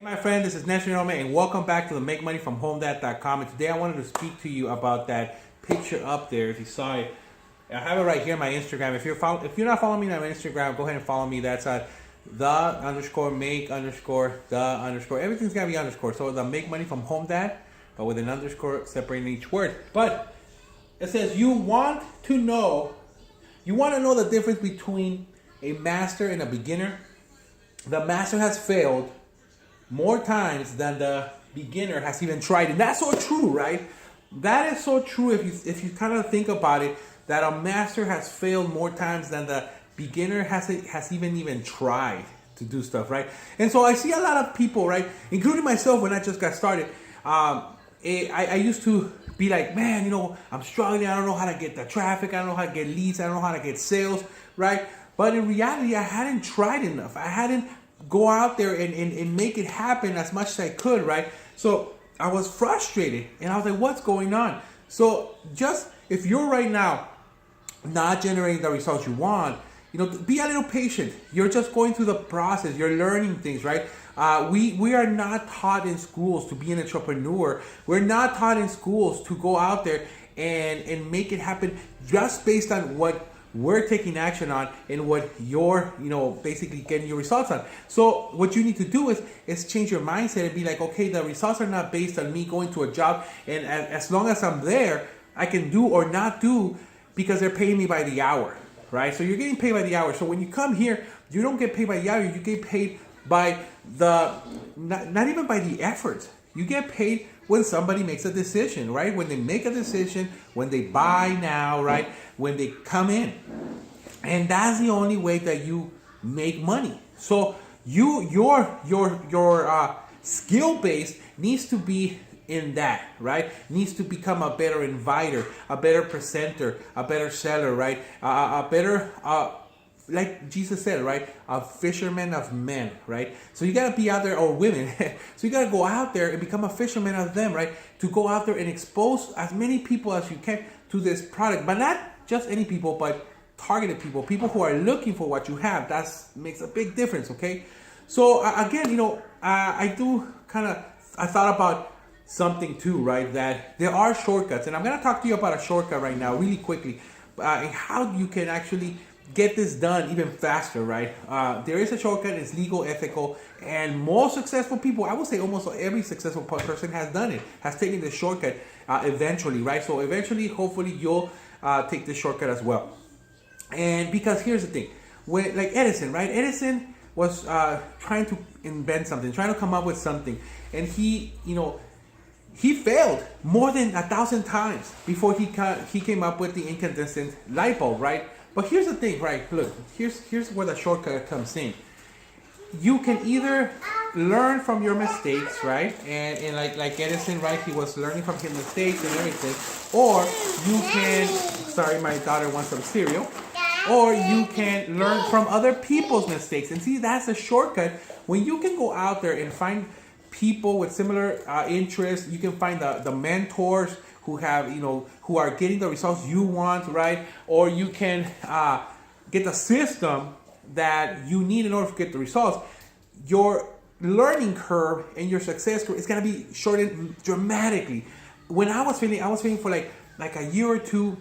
My friend, this is Nestor Norman, and welcome back to the MakeMoneyFromHomeDad.com. And today I wanted to speak to you about that picture up there. If you saw it, I have it right here on my Instagram. If you're not following me on my Instagram, go ahead and follow me. That's at the_make_the_. Everything's gotta be underscore. So the Make Money from Home Dad, but with an underscore separating each word. But it says you want to know the difference between a master and a beginner. The master has failed more times than the beginner has even tried. And that's so true, right? That is so true if you kind of think about it, that a master has failed more times than the beginner has even tried to do stuff, right? And so I see a lot of people, right, including myself when I just got started. I used to be like, man, I'm struggling. I don't know how to get the traffic. I don't know how to get leads. I don't know how to get sales, right? But in reality, I hadn't tried enough. I hadn't go out there and make it happen as much as I could, right? So I was frustrated and I was like, what's going on? So just if you're right now not generating the results you want, be a little patient. You're just going through the process. You're learning things, right? We are not taught in schools to be an entrepreneur. We're not taught in schools to go out there and make it happen just based on what we're taking action on and what you're, basically getting your results on. So what you need to do is change your mindset and be like, okay, the results are not based on me going to a job, and as long as I'm there, I can do or not do because they're paying me by the hour, right? So you're getting paid by the hour. So when you come here, you don't get paid by the hour. You get paid by not even by the effort. You get paid when somebody makes a decision, right? When they make a decision, when they buy now, right? When they come in. And that's the only way that you make money. So your skill base needs to be in that, right? Needs to become a better inviter, a better presenter, a better seller, right? A better like Jesus said, right? A fisherman of men, right? So you gotta be out there, or women. So you gotta go out there and become a fisherman of them, right? To go out there and expose as many people as you can to this product, but not just any people, but targeted people who are looking for what you have. That makes a big difference, okay? So again, I thought about something too, right? That there are shortcuts, and I'm gonna talk to you about a shortcut right now, really quickly, and how you can actually get this done even faster, right? There is a shortcut. It's legal, ethical, and most successful people, I would say almost every successful person has done it, has taken the shortcut eventually, right? So eventually, hopefully, you'll take this shortcut as well. And because here's the thing, when like Edison, right? Edison was trying to invent something, trying to come up with something, and he failed more than 1,000 times before he came up with the incandescent light bulb, right? But here's the thing, right? Look, here's where the shortcut comes in. You can either learn from your mistakes, right? And like Edison, right? He was learning from his mistakes and everything. Or you can, sorry, my daughter wants some cereal. Or you can learn from other people's mistakes. And see, that's a shortcut. When you can go out there and find people with similar interests, you can find the mentors who have, who are getting the results you want, right? Or you can get the system that you need in order to get the results. Your learning curve and your success curve is gonna be shortened dramatically. When I was feeling for like a year or two,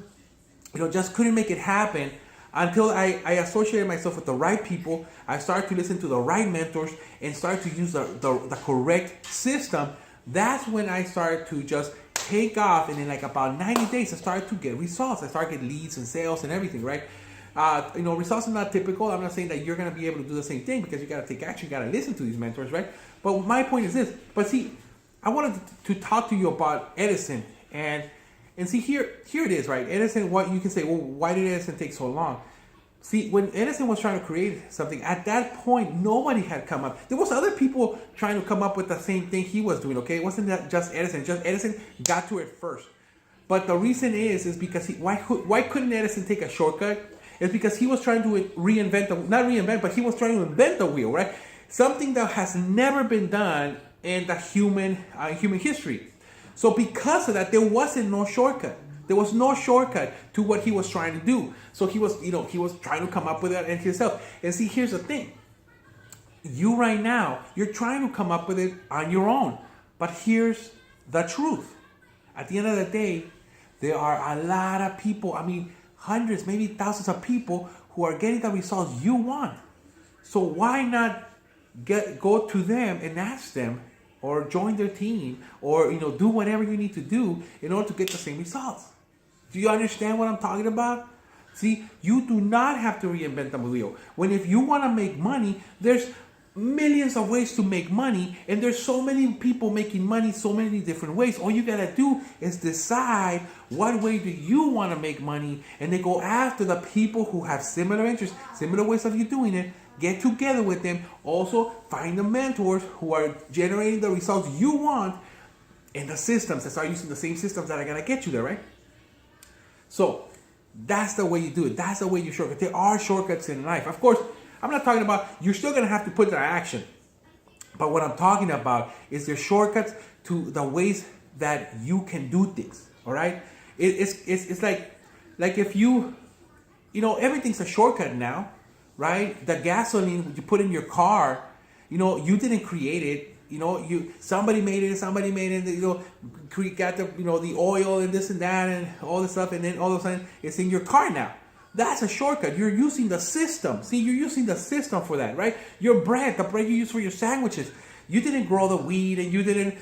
just couldn't make it happen until I associated myself with the right people. I started to listen to the right mentors and started to use the correct system. That's when I started to just take off, and in like about 90 days I started to get results. I started to get leads and sales and everything, right? Results are not typical. I'm not saying that you're going to be able to do the same thing, because you got to take action, you got to listen to these mentors, right? But my point is this. But see, I wanted to talk to you about Edison, and see, here it is, right? Edison, what you can say, well, why did Edison take so long? See, when Edison was trying to create something, at that point, nobody had come up. There was other people trying to come up with the same thing he was doing, okay? It wasn't that just Edison. Just Edison got to it first. But the reason is because why couldn't Edison take a shortcut? It's because he was trying to but he was trying to invent the wheel, right? Something that has never been done in the human history. So because of that, there wasn't no shortcut. There was no shortcut to what he was trying to do. So he was trying to come up with it and himself. And see, here's the thing. you right now, you're trying to come up with it on your own. But here's the truth. At the end of the day, there are a lot of people, I mean, hundreds, maybe thousands of people who are getting the results you want. So why not go to them and ask them, or join their team, or do whatever you need to do in order to get the same results? Do you understand what I'm talking about? See, you do not have to reinvent the wheel. If you want to make money, there's millions of ways to make money, and there's so many people making money so many different ways. All you gotta do is decide what way do you want to make money, and then go after the people who have similar interests, similar ways of you doing it. Get together with them. Also, find the mentors who are generating the results you want, and the systems that start using the same systems that are gonna get you there, right? So that's the way you do it. That's the way you shortcut. There are shortcuts in life. Of course, I'm not talking about, you're still going to have to put it into action. But what I'm talking about is the shortcuts to the ways that you can do things. All right? It's like if everything's a shortcut now, right? The gasoline you put in your car, you didn't create it. Somebody made it, got the oil and this and that and all this stuff, and then all of a sudden it's in your car now. That's a shortcut. You're using the system. See, you're using the system for that, right? Your bread, the bread you use for your sandwiches. You didn't grow the wheat, and you didn't,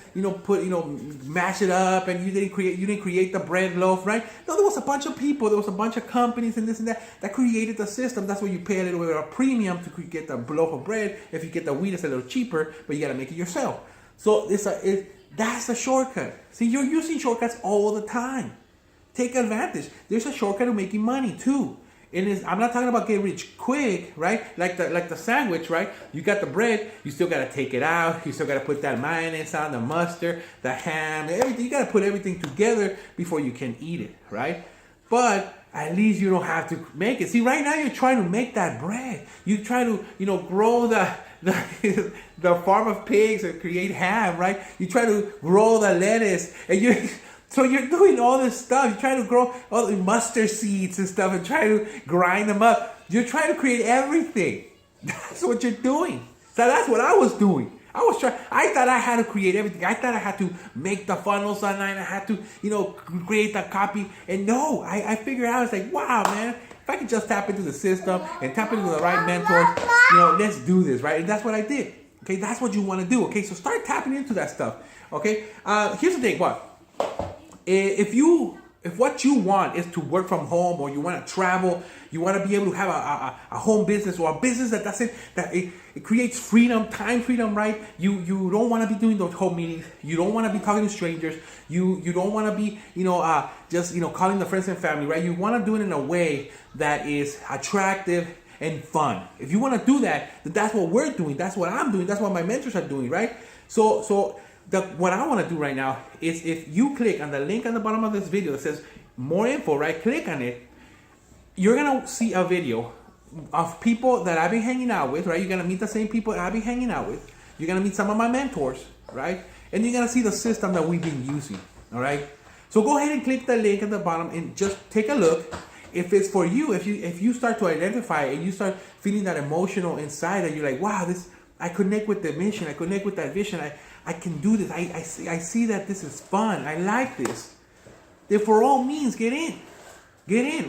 mash it up, and you didn't create the bread loaf, right? No, there was a bunch of people, there was a bunch of companies and this and that created the system. That's why you pay a little bit of a premium to get the loaf of bread. If you get the wheat, it's a little cheaper, but you got to make it yourself. So that's a shortcut. See, you're using shortcuts all the time. Take advantage. There's a shortcut to making money too. I'm not talking about getting rich quick, right? Like the sandwich, right? You got the bread, you still gotta take it out. You still gotta put that mayonnaise on, the mustard, the ham, everything. You gotta put everything together before you can eat it, right? But at least you don't have to make it. See, right now you're trying to make that bread. You try to, grow the farm of pigs and create ham, right? You try to grow the lettuce, and so you're doing all this stuff. You're trying to grow all the mustard seeds and stuff and try to grind them up. You're trying to create everything. That's what you're doing. So that's what I was doing. I thought I had to create everything. I thought I had to make the funnels online. I had to, create the copy. And no, I figured out, I was like, wow, man, if I could just tap into the system and tap into the right mentors, let's do this, right? And that's what I did. Okay, that's what you want to do. Okay, so start tapping into that stuff. Okay, here's the thing. If what you want is to work from home, or you want to travel, you want to be able to have a home business, or a business that it creates freedom, time freedom, right? You don't want to be doing those home meetings. You don't want to be talking to strangers. You don't want to be just calling the friends and family, right? You want to do it in a way that is attractive and fun. If you want to do that, that's what we're doing. That's what I'm doing. That's what my mentors are doing, right? So. What I want to do right now is, if you click on the link on the bottom of this video that says more info, right? Click on it. You're going to see a video of people that I've been hanging out with, right? You're going to meet the same people that I've been hanging out with. You're going to meet some of my mentors, right? And you're going to see the system that we've been using, all right? So go ahead and click the link at the bottom and just take a look. If it's for you, if you start to identify and you start feeling that emotional inside, that you're like, wow, I connect with the mission. I connect with that vision. I can do this. I see that this is fun. I like this. Then for all means, get in,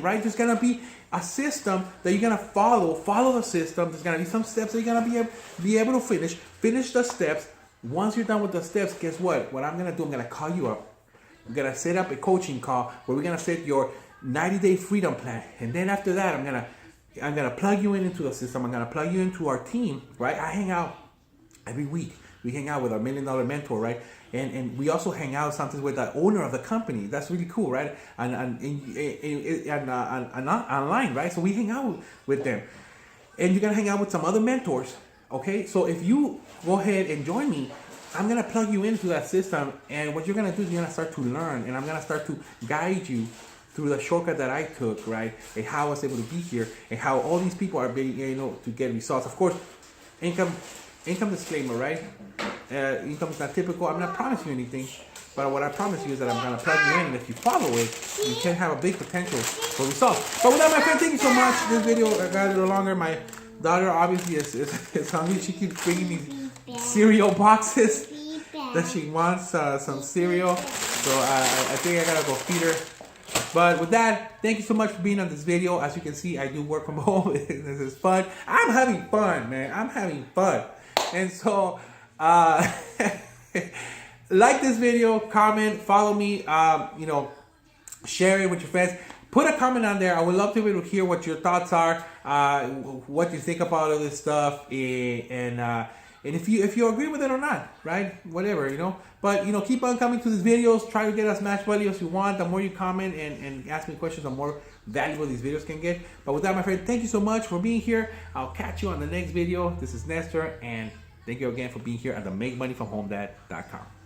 right? There's going to be a system that you're going to follow the system. There's going to be some steps that you're going to be able to finish the steps. Once you're done with the steps, guess what I'm going to do, I'm going to call you up. We're going to set up a coaching call where we're going to set your 90-day freedom plan. And then after that, I'm going to plug you into the system. I'm going to plug you into our team, right? I hang out every week. We hang out with our $1 million mentor, right? And we also hang out sometimes with the owner of the company. That's really cool, right? And online, right? So we hang out with them. And you're going to hang out with some other mentors, okay? So if you go ahead and join me, I'm going to plug you into that system. And what you're going to do is you're going to start to learn. And I'm going to start to guide you through the shortcut that I took, right? And how I was able to be here. And how all these people are being able to get results. Of course, income disclaimer, right? Income is not typical. I'm not promising you anything, but what I promise you is that I'm going to plug you in, and if you follow it, you can have a big potential for results. But with that, my friend, thank you so much. This video got a little longer. My daughter obviously is hungry. She keeps bringing me cereal boxes that she wants some cereal. So I think I gotta go feed her. But with that, thank you so much for being on this video. As you can see, I do work from home. This is fun. I'm having fun, man. I'm having fun. And so, like this video, comment, follow me, share it with your friends. Put a comment on there. I would love to be able to hear what your thoughts are, what you think about all this stuff, and if you agree with it or not, right? Whatever, But keep on coming to these videos. Try to get as much value as you want. The more you comment and ask me questions, the more valuable these videos can get. But with that, my friend, thank you so much for being here. I'll catch you on the next video. This is Nestor, and thank you again for being here at the MakeMoneyFromHomeDad.com.